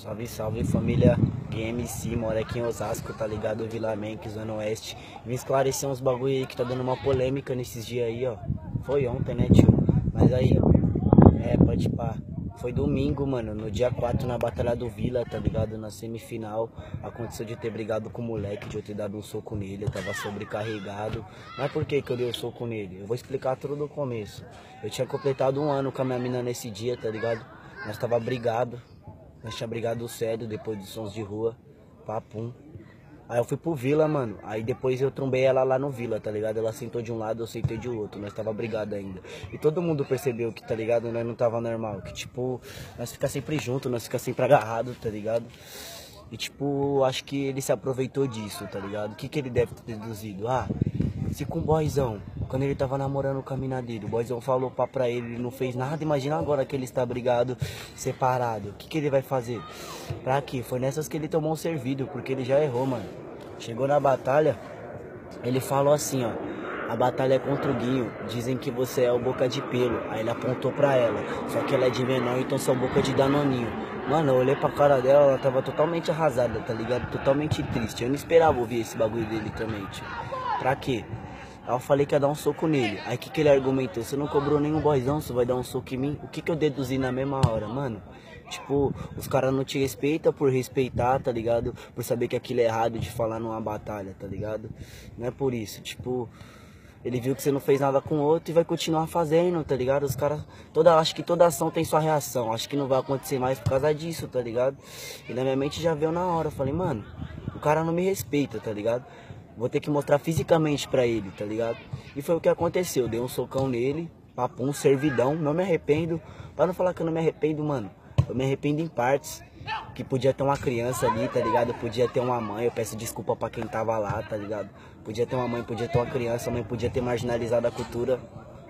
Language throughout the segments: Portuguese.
Salve, salve família GMC, mora aqui em Osasco, tá ligado? Vila Menck, Zona Oeste. Vim esclarecer uns bagulho aí que tá dando uma polêmica nesses dias aí, ó. Foi ontem, né, tio? Mas aí, ó. Pode pá. Foi domingo, mano, no dia 4 na Batalha do Vila, tá ligado? Na semifinal, aconteceu de ter brigado com o moleque, de eu ter dado um soco nele, eu tava sobrecarregado. Mas por que que eu dei o soco nele? Eu vou explicar tudo do começo. Eu tinha completado 1 ano com a minha mina nesse dia, tá ligado? Nós tava brigado, nós tinha brigado sério depois dos sons de rua, papum. Aí eu fui pro Vila, mano, aí depois eu trombei ela lá no Vila, tá ligado? Ela sentou de um lado, eu sentei de outro, nós tava brigado ainda. E todo mundo percebeu que, tá ligado, nós não tava normal, que tipo, nós fica sempre junto, nós fica sempre agarrado, tá ligado? E tipo, acho que ele se aproveitou disso, tá ligado? O que que ele deve ter deduzido? Ah, se com o boyzão, quando ele tava namorando com a mina dele, o boyzão falou pra ele, ele não fez nada, imagina agora que ele está brigado, separado. O que que ele vai fazer? Pra quê? Foi nessas que ele tomou um servido, porque ele já errou, mano. Chegou na batalha, ele falou assim, ó. A batalha é contra o Guinho, dizem que você é o boca de pelo. Aí ele apontou pra ela, só que ela é de menor, então sou boca de danoninho. Mano, eu olhei pra cara dela, ela tava totalmente arrasada, tá ligado? Totalmente triste. Eu não esperava ouvir esse bagulho dele também, tio. Pra quê? Aí eu falei que ia dar um soco nele. Aí que ele argumentou? Você não cobrou nenhum boyzão, você vai dar um soco em mim? O que que eu deduzi na mesma hora, mano? Tipo, os caras não te respeitam por respeitar, tá ligado? Por saber que aquilo é errado de falar numa batalha, tá ligado? Não é por isso, tipo... Ele viu que você não fez nada com o outro e vai continuar fazendo, tá ligado? Os caras... Acho que toda ação tem sua reação. Acho que não vai acontecer mais por causa disso, tá ligado? E na minha mente já veio na hora. Eu falei, mano, o cara não me respeita, tá ligado? Vou ter que mostrar fisicamente pra ele, tá ligado? E foi o que aconteceu. Dei um socão nele, papum, servidão. Não me arrependo. Pra não falar que eu não me arrependo, mano, eu me arrependo em partes. Que podia ter uma criança ali, tá ligado? Podia ter uma mãe, eu peço desculpa pra quem tava lá, tá ligado? Podia ter uma mãe, podia ter uma criança, a mãe podia ter marginalizado a cultura.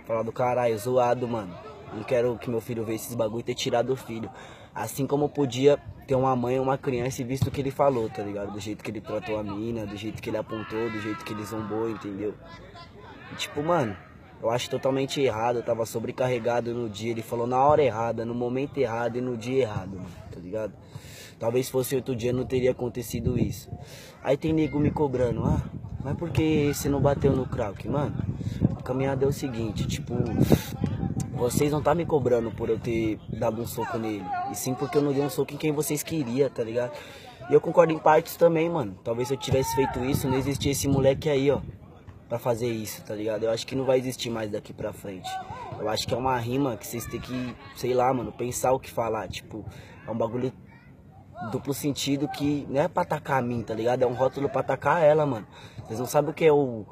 Falar do caralho, zoado, mano. Não quero que meu filho veja esses bagulho e ter tirado o filho. Assim como podia ter uma mãe ou uma criança e visto o que ele falou, tá ligado? Do jeito que ele tratou a mina, do jeito que ele apontou, do jeito que ele zombou, entendeu? E tipo, mano, eu acho totalmente errado, eu tava sobrecarregado no dia, ele falou na hora errada, no momento errado e no dia errado, mano, tá ligado? Talvez fosse outro dia não teria acontecido isso. Aí tem nego me cobrando, ah, mas por que você não bateu no Krauk? Mano, a caminhada é o seguinte, tipo, vocês não tá me cobrando por eu ter dado um soco nele, e sim porque eu não dei um soco em quem vocês queriam, tá ligado? E eu concordo em partes também, mano. Talvez se eu tivesse feito isso, não existia esse moleque aí, ó, pra fazer isso, tá ligado? Eu acho que não vai existir mais daqui pra frente. Eu acho que é uma rima que vocês têm que, sei lá, mano, pensar o que falar. Tipo, é um bagulho duplo sentido que não é pra atacar a mim, tá ligado? É um rótulo pra atacar ela, mano. Vocês não sabem o que é um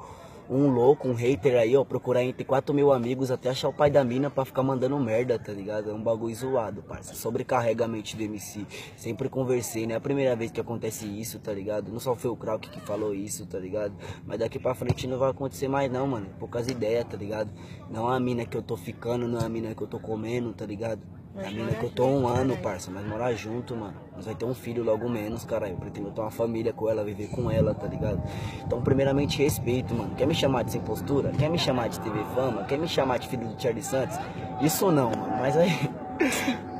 louco, um hater aí, ó, procurar entre 4.000 amigos até achar o pai da mina pra ficar mandando merda, tá ligado? É um bagulho zoado, parça. Sobrecarrega a mente do MC. Sempre conversei, não é a primeira vez que acontece isso, tá ligado? Não só foi o Krauk que falou isso, tá ligado? Mas daqui pra frente não vai acontecer mais não, mano. Poucas ideias, tá ligado? Não é a mina que eu tô ficando, não é a mina que eu tô comendo, tá ligado? É a mina que eu tô 1 ano, parça, mas morar junto, mano. Nós vai ter um filho logo menos, caralho. Eu pretendo ter uma família com ela, viver com ela, tá ligado? Então, primeiramente, respeito, mano. Quer me chamar de sem postura? Quer me chamar de TV Fama? Quer me chamar de filho do Charlie Santos? Isso não, mano. Mas aí,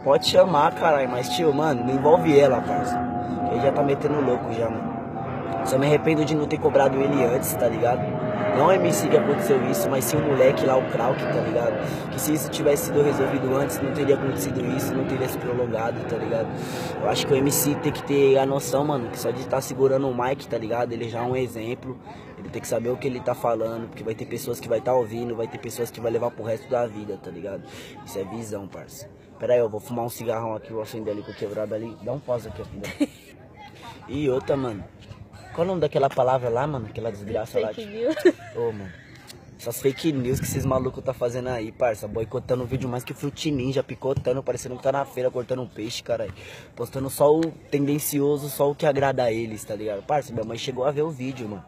pode chamar, caralho. Mas, tio, mano, não envolve ela, parça. Ele já tá metendo louco já, mano. Só me arrependo de não ter cobrado ele antes, tá ligado? Não é MC que aconteceu isso, mas sim o moleque lá, o Krauk, tá ligado? Que se isso tivesse sido resolvido antes, não teria acontecido isso, não teria se prolongado, tá ligado? Eu acho que o MC tem que ter a noção, mano, que só de estar segurando o mic, tá ligado? Ele já é um exemplo, ele tem que saber o que ele tá falando, porque vai ter pessoas que vai estar ouvindo, vai ter pessoas que vai levar pro resto da vida, tá ligado? Isso é visão, parça. Pera aí, eu vou fumar um cigarrão aqui, vou acender ali com o quebrado ali. Dá um pause aqui, filha. E outra, mano. Qual o nome daquela palavra lá, mano? Aquela desgraça lá. Fake news. Ô, mano. Essas fake news que esses malucos tá fazendo aí, parça. Boicotando o vídeo mais que Fruit Ninja, picotando, parecendo que tá na feira cortando um peixe, caralho. Postando só o tendencioso, só o que agrada a eles, tá ligado? Parça, minha mãe chegou a ver o vídeo, mano.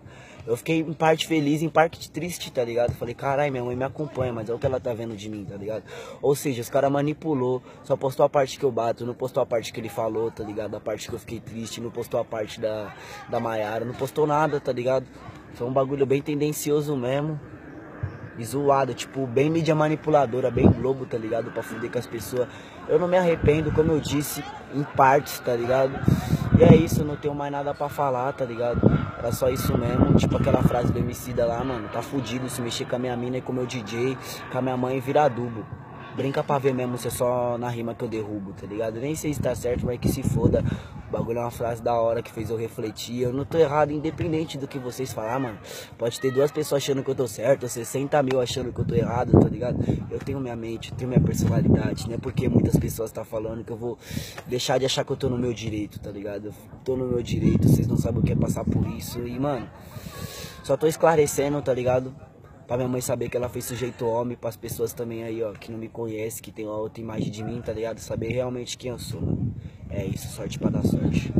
Eu fiquei em parte feliz, em parte triste, tá ligado? Falei, caralho, minha mãe me acompanha, mas é o que ela tá vendo de mim, tá ligado? Ou seja, os caras manipulou, só postou a parte que eu bato, não postou a parte que ele falou, tá ligado? A parte que eu fiquei triste, não postou a parte da Maiara, não postou nada, tá ligado? Foi um bagulho bem tendencioso mesmo. e zoada, tipo, bem mídia manipuladora, bem Globo, tá ligado? Pra fuder com as pessoas. Eu não me arrependo, como eu disse, em partes, tá ligado? E é isso, eu não tenho mais nada pra falar, tá ligado? Era só isso mesmo, tipo aquela frase do Emicida lá, mano, tá fudido se mexer com a minha mina e com o meu DJ, com a minha mãe vira adubo. Brinca pra ver mesmo se é só na rima que eu derrubo, tá ligado? Nem sei se tá certo, mas que se foda. O bagulho é uma frase da hora que fez eu refletir. Eu não tô errado, independente do que vocês falar, mano. Pode ter 2 pessoas achando que eu tô certo, 60 mil achando que eu tô errado, tá ligado? Eu tenho minha mente, eu tenho minha personalidade. Não é porque muitas pessoas tá falando que eu vou deixar de achar que eu tô no meu direito, tá ligado? Eu tô no meu direito, vocês não sabem o que é passar por isso. E, mano, só tô esclarecendo, tá ligado? Pra minha mãe saber que ela fez sujeito homem, pras pessoas também aí, ó, que não me conhecem, que tem uma outra imagem de mim, tá ligado? Saber realmente quem eu sou, mano. É isso, sorte pra dar sorte.